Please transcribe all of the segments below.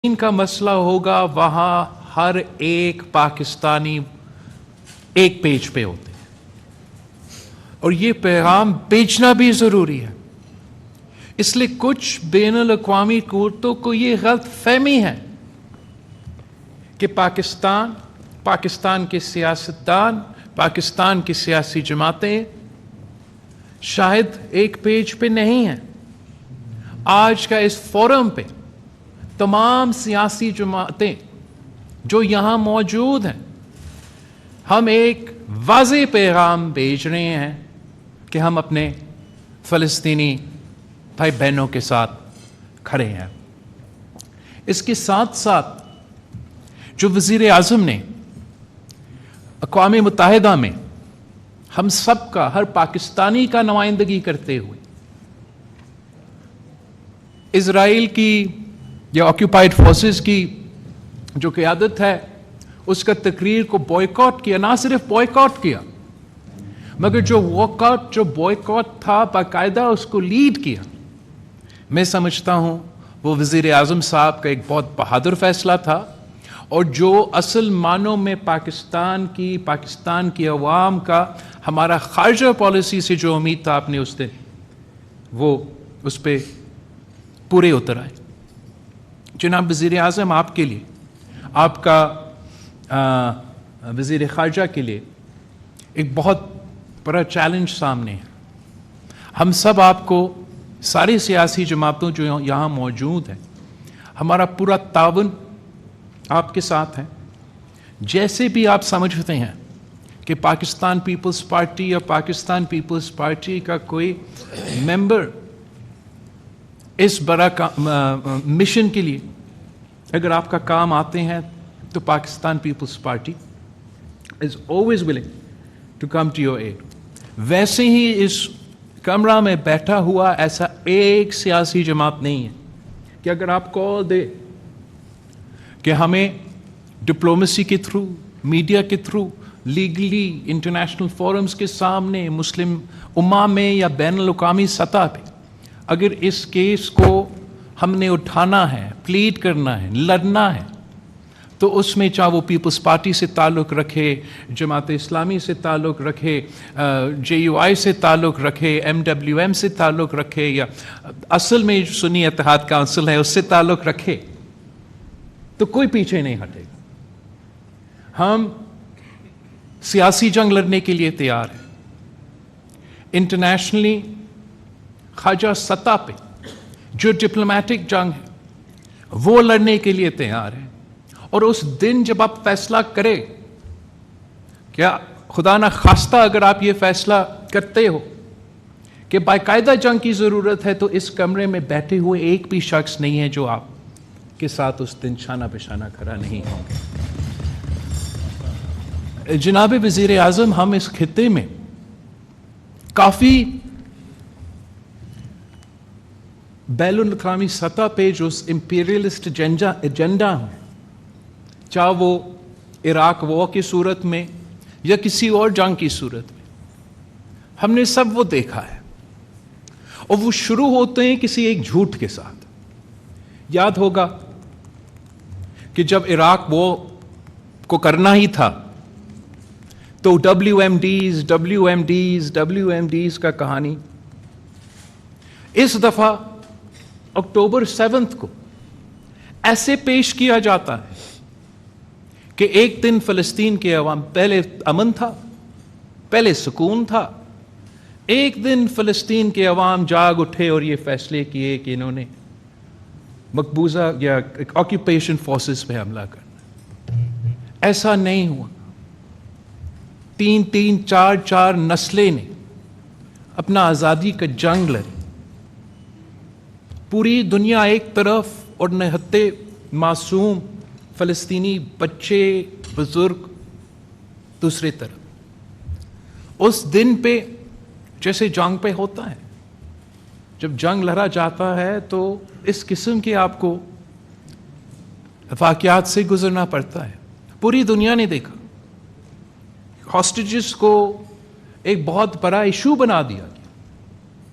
فلسطین کا مسئلہ ہوگا وہاں ہر ایک پاکستانی ایک پیج پہ ہوتے ہیں اور یہ پیغام بیچنا بھی ضروری ہے. اس لیے کچھ بین الاقوامی قوتوں کو یہ غلط فہمی ہے کہ پاکستان کے سیاستدان، پاکستان کی سیاسی جماعتیں شاید ایک پیج پہ نہیں ہیں. آج کا اس فورم پہ تمام سیاسی جماعتیں جو یہاں موجود ہیں، ہم ایک واضح پیغام بھیج رہے ہیں کہ ہم اپنے فلسطینی بھائی بہنوں کے ساتھ کھڑے ہیں. اس کے ساتھ ساتھ جو وزیر اعظم نے اقوام متحدہ میں ہم سب کا، ہر پاکستانی کا نمائندگی کرتے ہوئے اسرائیل کی یا آکیوپائڈ فورسز کی جو قیادت ہے اس کا تقریر کو بوائیکاٹ کیا. نہ صرف بوائیکاٹ کیا مگر جو بوائیکاٹ تھا باقاعدہ اس کو لیڈ کیا. میں سمجھتا ہوں وہ وزیر اعظم صاحب کا ایک بہت بہادر فیصلہ تھا اور جو اصل معنوں میں پاکستان کی عوام کا، ہمارا خارجہ پالیسی سے جو امید تھا آپ نے اس دن، وہ اس پہ پورے اتر آئے. جناب وزیر اعظم، آپ کے لیے، آپ کا وزیر خارجہ کے لیے ایک بہت بڑا چیلنج سامنے ہے. ہم سب آپ کو، ساری سیاسی جماعتوں جو یہاں موجود ہیں، ہمارا پورا تعاون آپ کے ساتھ ہے. جیسے بھی آپ سمجھتے ہیں کہ پاکستان پیپلز پارٹی یا پاکستان پیپلز پارٹی کا کوئی ممبر اس بڑا مشن کے لیے اگر آپ کا کام آتے ہیں تو Pakistan Peoples Party is always willing to come to your aid. ویسے ہی اس کمرہ میں بیٹھا ہوا ایسا ایک سیاسی جماعت نہیں ہے کہ اگر آپ کال دے کہ ہمیں ڈپلومیسی کے تھرو، میڈیا کے تھرو، لیگلی انٹرنیشنل فورمز کے سامنے، مسلم امہ میں یا بین الاقوامی سطح پہ اگر اس کیس کو ہم نے اٹھانا ہے، پلیڈ کرنا ہے، لڑنا ہے، تو اس میں چاہے وہ پیپلز پارٹی سے تعلق رکھے، جماعت اسلامی سے تعلق رکھے، JUI سے تعلق رکھے، MWM سے تعلق رکھے، یا اصل میں جو سنی اتحاد کونسل ہے اس سے تعلق رکھے، تو کوئی پیچھے نہیں ہٹے گا. ہم سیاسی جنگ لڑنے کے لیے تیار ہیں. انٹرنیشنلی خارجہ سطح پہ جو ڈپلومیٹک جنگ ہے وہ لڑنے کے لیے تیار ہے. اور اس دن جب آپ فیصلہ کرے، کیا خدا نہ خواستہ اگر آپ یہ فیصلہ کرتے ہو کہ باقاعدہ جنگ کی ضرورت ہے، تو اس کمرے میں بیٹھے ہوئے ایک بھی شخص نہیں ہے جو آپ کے ساتھ اس دن شانہ بشانہ کھڑا نہیں ہوں گے. جناب وزیر اعظم، ہم اس خطے میں کافی بین الاقوامی سطح پہ جو امپیریلسٹ ایجنڈا ہے، چاہے وہ عراق وار کی صورت میں یا کسی اور جنگ کی صورت میں، ہم نے سب وہ دیکھا ہے. اور وہ شروع ہوتے ہیں کسی ایک جھوٹ کے ساتھ. یاد ہوگا کہ جب عراق وار کو کرنا ہی تھا تو WMDs کا کہانی اس دفعہ اکتوبر 7 کو ایسے پیش کیا جاتا ہے کہ ایک دن فلسطین کے عوام، پہلے امن تھا، پہلے سکون تھا، ایک دن فلسطین کے عوام جاگ اٹھے اور یہ فیصلے کیے کہ انہوں نے مقبوضہ یا آکیوپیشن فورسز پہ حملہ کرنا. ایسا نہیں ہوا. 3 4 نسلیں نے اپنا آزادی کا جنگ لڑی. پوری دنیا ایک طرف اور نہتے معصوم فلسطینی بچے، بزرگ دوسری طرف. اس دن پہ جیسے جنگ پہ ہوتا ہے، جب جنگ لڑا جاتا ہے تو اس قسم کے آپ کو واقعات سے گزرنا پڑتا ہے. پوری دنیا نے دیکھا. ہاسٹیجز کو ایک بہت بڑا ایشو بنا دیا گیا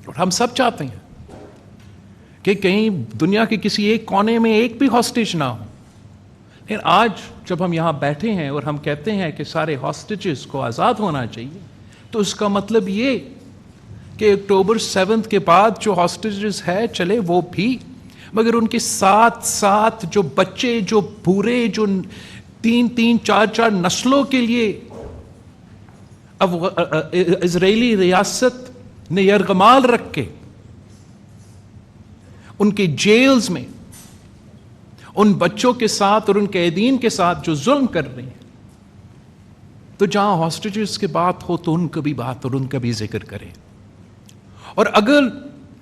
اور ہم سب چاہتے ہیں کہ کہیں دنیا کے کسی ایک کونے میں ایک بھی ہاسٹیج نہ ہو. لیکن آج جب ہم یہاں بیٹھے ہیں اور ہم کہتے ہیں کہ سارے ہاسٹیجز کو آزاد ہونا چاہیے، تو اس کا مطلب یہ کہ اکتوبر 7 کے بعد جو ہاسٹیجز ہے چلے وہ بھی، مگر ان کے ساتھ ساتھ جو بچے، جو بوڑھے، جو 3 4 نسلوں کے لیے اب اسرائیلی ریاست نے یرغمال رکھ کے ان کے جیلز میں ان بچوں کے ساتھ اور ان قیدین کے ساتھ جو ظلم کر رہے ہیں، تو جہاں ہاسٹیجز کی بات ہو تو ان کا بھی بات اور ان کا بھی ذکر کریں. اور اگر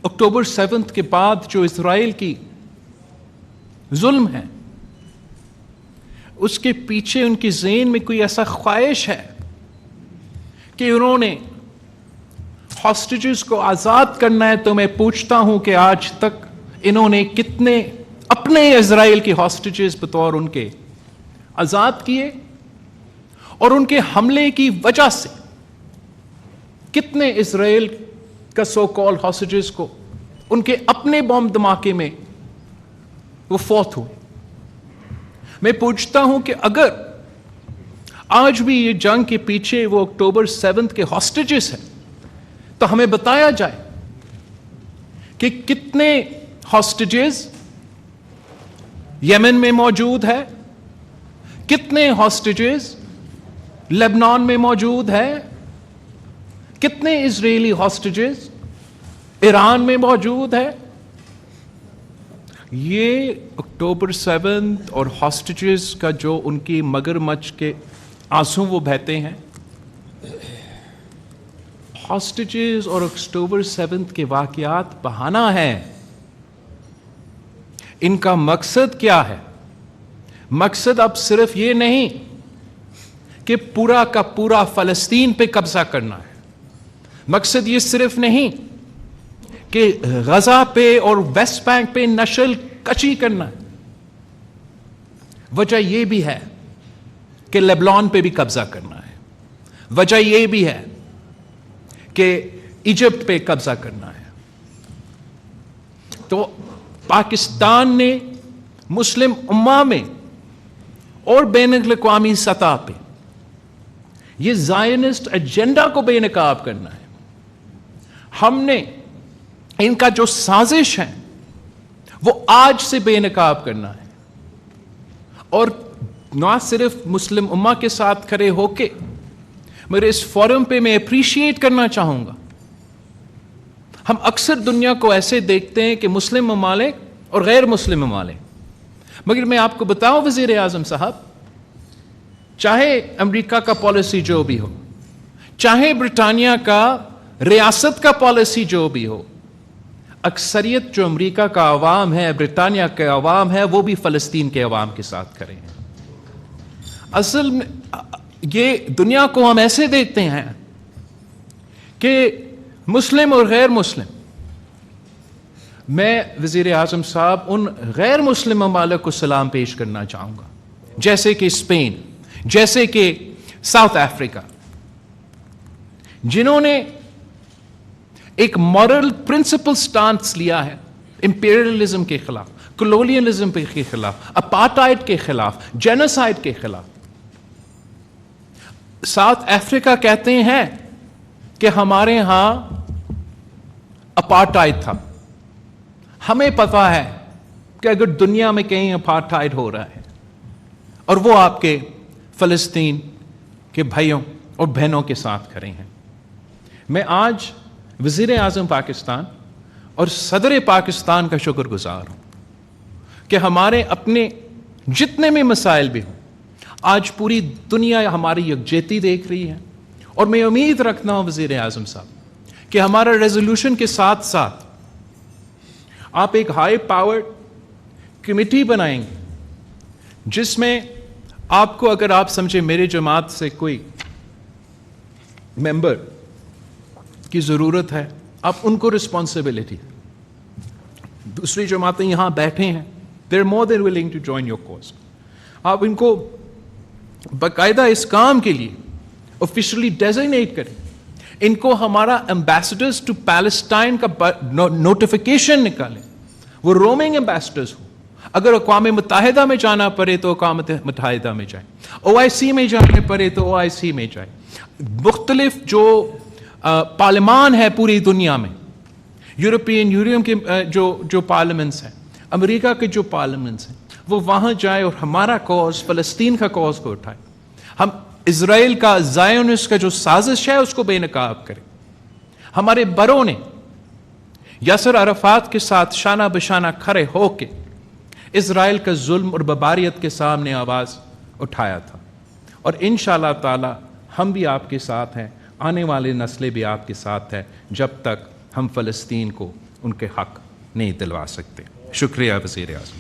اکتوبر 7 کے بعد جو اسرائیل کی ظلم ہے اس کے پیچھے ان کی ذہن میں کوئی ایسا خواہش ہے کہ انہوں نے ہاسٹیجز کو آزاد کرنا ہے، تو میں پوچھتا ہوں کہ آج تک انہوں نے کتنے اپنے اسرائیل کے ہاسٹیجز بطور ان کے آزاد کیے، اور ان کے حملے کی وجہ سے کتنے اسرائیل کا سو کال ہاسٹیجز کو ان کے اپنے بم دھماکے میں وہ فوت ہوئے. میں پوچھتا ہوں کہ اگر آج بھی یہ جنگ کے پیچھے وہ اکتوبر 7 کے ہاسٹیجز ہیں، تو ہمیں بتایا جائے کہ کتنے ہاسٹیجز یمن میں موجود ہے، کتنے ہاسٹیجز لبنان میں موجود ہے، کتنے اسرائیلی ہاسٹیجز ایران میں موجود ہے. یہ اکتوبر 7 اور ہاسٹیجز کا جو ان کی مگرمچھ کے آنسو وہ بہتے ہیں، ہاسٹیجز اور اکتوبر 7 کے واقعات بہانہ ہیں. ان کا مقصد کیا ہے؟ مقصد اب صرف یہ نہیں کہ پورا کا پورا فلسطین پہ قبضہ کرنا ہے، مقصد یہ صرف نہیں کہ غزہ پہ اور ویسٹ بینک پہ نشل کشی کرنا ہے، وجہ یہ بھی ہے کہ لیبنان پہ بھی قبضہ کرنا ہے، وجہ یہ بھی ہے کہ ایجپٹ پہ قبضہ کرنا ہے. تو پاکستان نے مسلم امہ میں اور بین الاقوامی سطح پہ یہ زائنسٹ ایجنڈا کو بے نقاب کرنا ہے. ہم نے ان کا جو سازش ہے وہ آج سے بے نقاب کرنا ہے، اور نہ صرف مسلم امہ کے ساتھ کھڑے ہو کے، مگر اس فورم پہ میں اپریشیٹ کرنا چاہوں گا. ہم اکثر دنیا کو ایسے دیکھتے ہیں کہ مسلم ممالک اور غیر مسلم ممالک، مگر میں آپ کو بتاؤں وزیر اعظم صاحب، چاہے امریکہ کا پالیسی جو بھی ہو، چاہے برطانیہ کا ریاست کا پالیسی جو بھی ہو، اکثریت جو امریکہ کا عوام ہے، برطانیہ کے عوام ہے، وہ بھی فلسطین کے عوام کے ساتھ کھڑے ہیں. اصل میں یہ دنیا کو ہم ایسے دیکھتے ہیں کہ مسلم اور غیر مسلم. میں وزیر اعظم صاحب ان غیر مسلم ممالک کو سلام پیش کرنا چاہوں گا، جیسے کہ اسپین، جیسے کہ ساؤتھ افریقہ، جنہوں نے ایک مورل پرنسپل سٹانس لیا ہے امپیریلزم کے خلاف، کولونیلزم کے خلاف، اپارٹائڈ کے خلاف، جینوسائڈ کے خلاف. ساؤتھ افریقہ کہتے ہیں کہ ہمارے ہاں اپارٹائڈ تھا. ہمیں پتا ہے کہ اگر دنیا میں کہیں اپارٹائڈ ہو رہا ہے، اور وہ آپ کے فلسطین کے بھائیوں اور بہنوں کے ساتھ کھڑے ہیں. میں آج وزیر اعظم پاکستان اور صدر پاکستان کا شکر گزار ہوں کہ ہمارے اپنے جتنے بھی مسائل بھی ہوں، آج پوری دنیا ہماری یکجہتی دیکھ رہی ہے. اور میں امید رکھتا ہوں وزیر اعظم صاحب کہ ہمارا ریزولوشن کے ساتھ ساتھ آپ ایک ہائی پاورڈ کمیٹی بنائیں گے، جس میں آپ کو، اگر آپ سمجھے میرے جماعت سے کوئی ممبر کی ضرورت ہے، آپ ان کو رسپانسبلٹی. دوسری جماعتیں یہاں بیٹھے ہیں، they are more than willing to join your cause. آپ ان کو باقاعدہ اس کام کے لیے آفیشلی ڈیزگنیٹ کریں. ان کو ہمارا ایمبیسڈرز ٹو پیلسٹائن کا نوٹیفیکیشن نکالیں. وہ رومنگ ایمبیسڈرز ہوں. اگر اقوام متحدہ میں جانا پڑے تو اقوام متحدہ میں جائیں, OIC میں جانے پڑے تو OIC میں جائیں. مختلف جو پارلیمان ہے پوری دنیا میں, یورپین یونین کے جو پارلیمنٹس ہیں, امریکہ کے جو پارلیمنٹس ہیں, وہ وہاں جائے اور ہمارا کوز, فلسطین کا کوز کو اٹھائے. ہم اسرائیل کا زائونسٹ کا جو سازش ہے اس کو بے نقاب کریں. ہمارے بڑوں نے یاسر عرفات کے ساتھ شانہ بشانہ کھڑے ہو کے اسرائیل کا ظلم اور بربریت کے سامنے آواز اٹھایا تھا, اور انشاءاللہ تعالی ہم بھی آپ کے ساتھ ہیں, آنے والے نسلیں بھی آپ کے ساتھ ہیں, جب تک ہم فلسطین کو ان کے حق نہیں دلوا سکتے. شکریہ وزیر اعظم.